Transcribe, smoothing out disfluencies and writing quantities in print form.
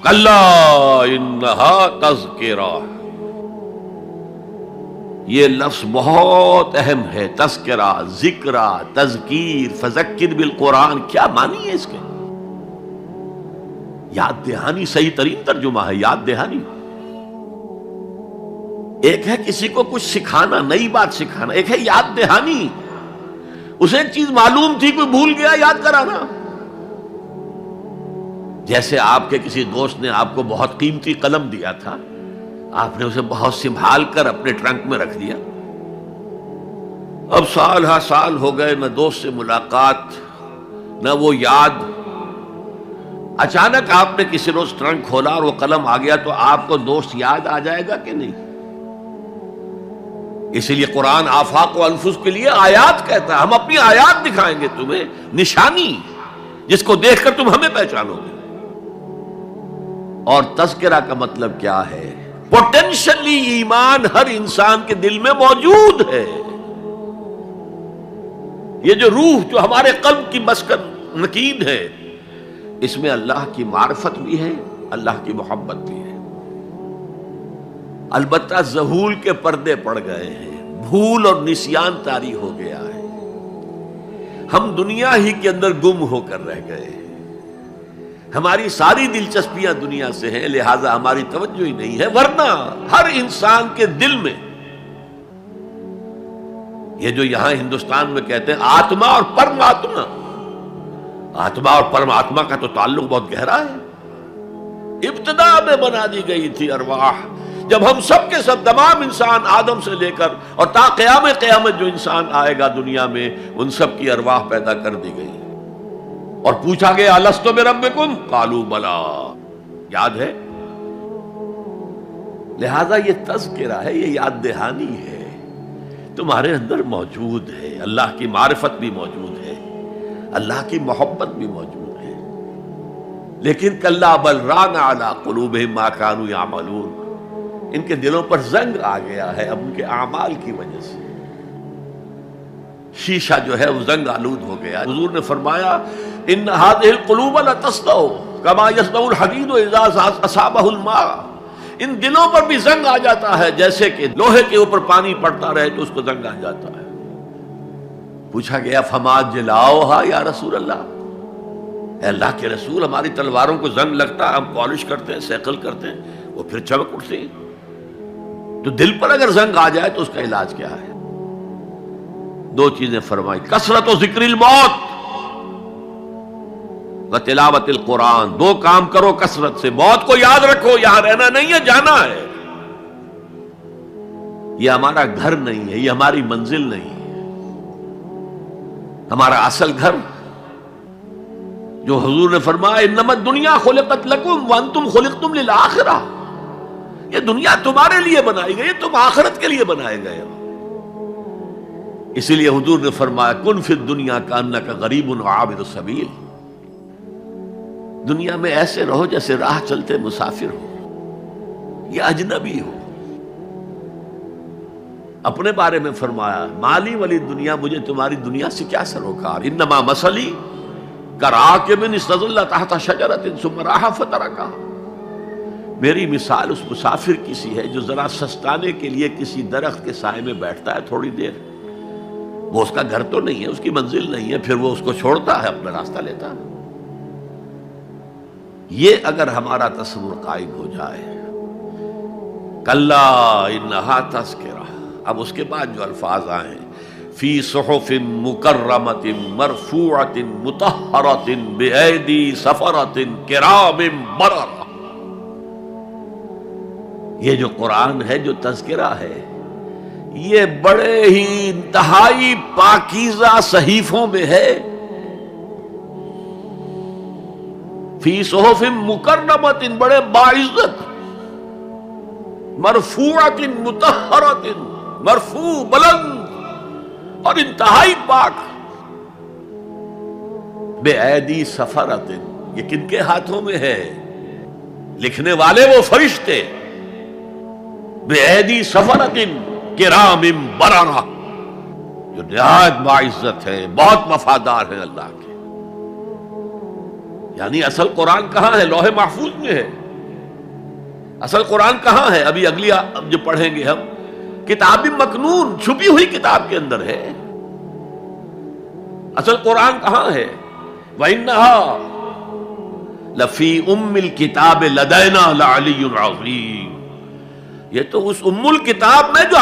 کلا انہا تذکرہ، یہ لفظ بہت اہم ہے، تذکرہ، ذکرہ، تذکیر، فذکر بالقرآن، کیا معنی ہے اس کے؟ یاد دہانی صحیح ترین ترجمہ ہے، یاد دہانی۔ ایک ہے کسی کو کچھ سکھانا، نئی بات سکھانا، ایک ہے یاد دہانی، اسے ایک چیز معلوم تھی کوئی بھول گیا، یاد کرانا۔ جیسے آپ کے کسی دوست نے آپ کو بہت قیمتی قلم دیا تھا، آپ نے اسے بہت سنبھال کر اپنے ٹرنک میں رکھ دیا، اب سال ہا سال ہو گئے، نہ دوست سے ملاقات نہ وہ یاد، اچانک آپ نے کسی روز ٹرنک کھولا اور وہ قلم آ گیا، تو آپ کو دوست یاد آ جائے گا کہ نہیں؟ اسی لیے قرآن آفاق و انفس کے لیے آیات کہتا ہے، ہم اپنی آیات دکھائیں گے تمہیں، نشانی جس کو دیکھ کر تم ہمیں پہچانو گے۔ اور تذکرہ کا مطلب کیا ہے؟ پوٹینشلی ایمان ہر انسان کے دل میں موجود ہے، یہ جو روح جو ہمارے قلب کی مسکن نکید ہے، اس میں اللہ کی معرفت بھی ہے، اللہ کی محبت بھی ہے۔ البتہ ذہول کے پردے پڑ گئے ہیں، بھول اور نسیان طاری ہو گیا ہے، ہم دنیا ہی کے اندر گم ہو کر رہ گئے ہیں، ہماری ساری دلچسپیاں دنیا سے ہیں، لہذا ہماری توجہ ہی نہیں ہے، ورنہ ہر انسان کے دل میں یہ جو یہاں ہندوستان میں کہتے ہیں آتما اور پرماتما، آتما اور پرماتما کا تو تعلق بہت گہرا ہے، ابتدا میں بنا دی گئی تھی ارواح، جب ہم سب کے سب تمام انسان آدم سے لے کر اور تا قیامت جو انسان آئے گا دنیا میں، ان سب کی ارواح پیدا کر دی گئی، اور پوچھا گیا الست بربکم قالوا بلا، یاد ہے؟ لہذا یہ تذکرہ ہے، یہ یاد دہانی ہے، تمہارے اندر موجود ہے، اللہ کی معرفت بھی موجود ہے، اللہ کی محبت بھی موجود ہے، لیکن کلا بل ران علی قلوبہم ما کانوا یعملون، ان کے دلوں پر زنگ آ گیا ہے اب ان کے اعمال کی وجہ سے، شیشہ جو ہے وہ زنگ آلود ہو گیا۔ حضور نے فرمایا ان هذه القلوب لتصدع كما يصدع الحديد اذا اصابه الماء، ان دلوں پر بھی زنگ آ جاتا ہے جیسے کہ لوہے کے اوپر پانی پڑتا رہے تو اس کو زنگ آ جاتا ہے۔ پوچھا گیا فما جلاؤها یا رسول اللہ، اے اللہ کے رسول ہماری تلواروں کو زنگ لگتا ہے، ہم پالش کرتے ہیں، سیکل کرتے ہیں، وہ پھر چمک اٹھتے ہیں، تو دل پر اگر زنگ آ جائے تو اس کا علاج کیا ہے؟ دو چیزیں فرمائی، کثرت و ذکر الموت و تلاوت القرآن، دو کام کرو کثرت سے، موت کو یاد رکھو، یہاں رہنا نہیں ہے، جانا ہے، یہ ہمارا گھر نہیں ہے، یہ ہماری منزل نہیں ہے، ہمارا اصل گھر جو حضور نے فرمایا انما الدنیا خلقت لکم وانتم خلقتم للآخرہ، یہ دنیا تمہارے لیے بنائی گئی، تم آخرت کے لیے بنائے گئے ہو، اسی لیے حضور نے فرمایا کن فی الدنیا کانک غریب عابر السبیل، دنیا میں ایسے رہو جیسے راہ چلتے مسافر ہو یا اجنبی ہو۔ اپنے بارے میں فرمایا مالی ولی دنیا، مجھے تمہاری دنیا سے کیا سروکار، انما مثلی کراکب استظل تحت شجرۃ ثم راح فترکها، میری مثال اس مسافر کی سی ہے جو ذرا سستانے کے لیے کسی درخت کے سائے میں بیٹھتا ہے تھوڑی دیر، وہ اس کا گھر تو نہیں ہے، اس کی منزل نہیں ہے، پھر وہ اس کو چھوڑتا ہے، اپنا راستہ لیتا ہے۔ یہ اگر ہمارا تصور قائم ہو جائے، کلا انہا تذکرہ، اب اس کے بعد جو الفاظ آئے فی صحف مکرمۃ مرفوعۃ مطہرۃ بایدی سفرۃ کرام بررہ، یہ جو قرآن ہے، جو تذکرہ ہے، یہ بڑے ہی انتہائی پاکیزہ صحیفوں میں ہے، فی صحف مکرمۃ، بڑے باعزت، مرفوعۃ مطہرۃ، مرفوع بلند اور انتہائی پاک، بے ایدی سفرۃ، یہ کن کے ہاتھوں میں ہے؟ لکھنے والے وہ فرشتے، بے ایدی سفرۃ کرام بررہ، جو نہایت باعزت ہے، بہت وفادار ہے اللہ کے۔ یعنی اصل قرآن کہاں ہے؟ لوح محفوظ میں ہے، اصل قرآن کہاں ہے؟ ابھی اگلی جو پڑھیں گے ہم، کتاب مکنون، چھپی ہوئی کتاب کے اندر ہے۔ اصل قرآن کہاں ہے؟ وَإِنَّهَا لَفِي أُمِّ الْكِتَابِ لَدَيْنَا لَعَلِيٌّ عَظِيمٌ، یہ تو اس ام الکتاب میں جو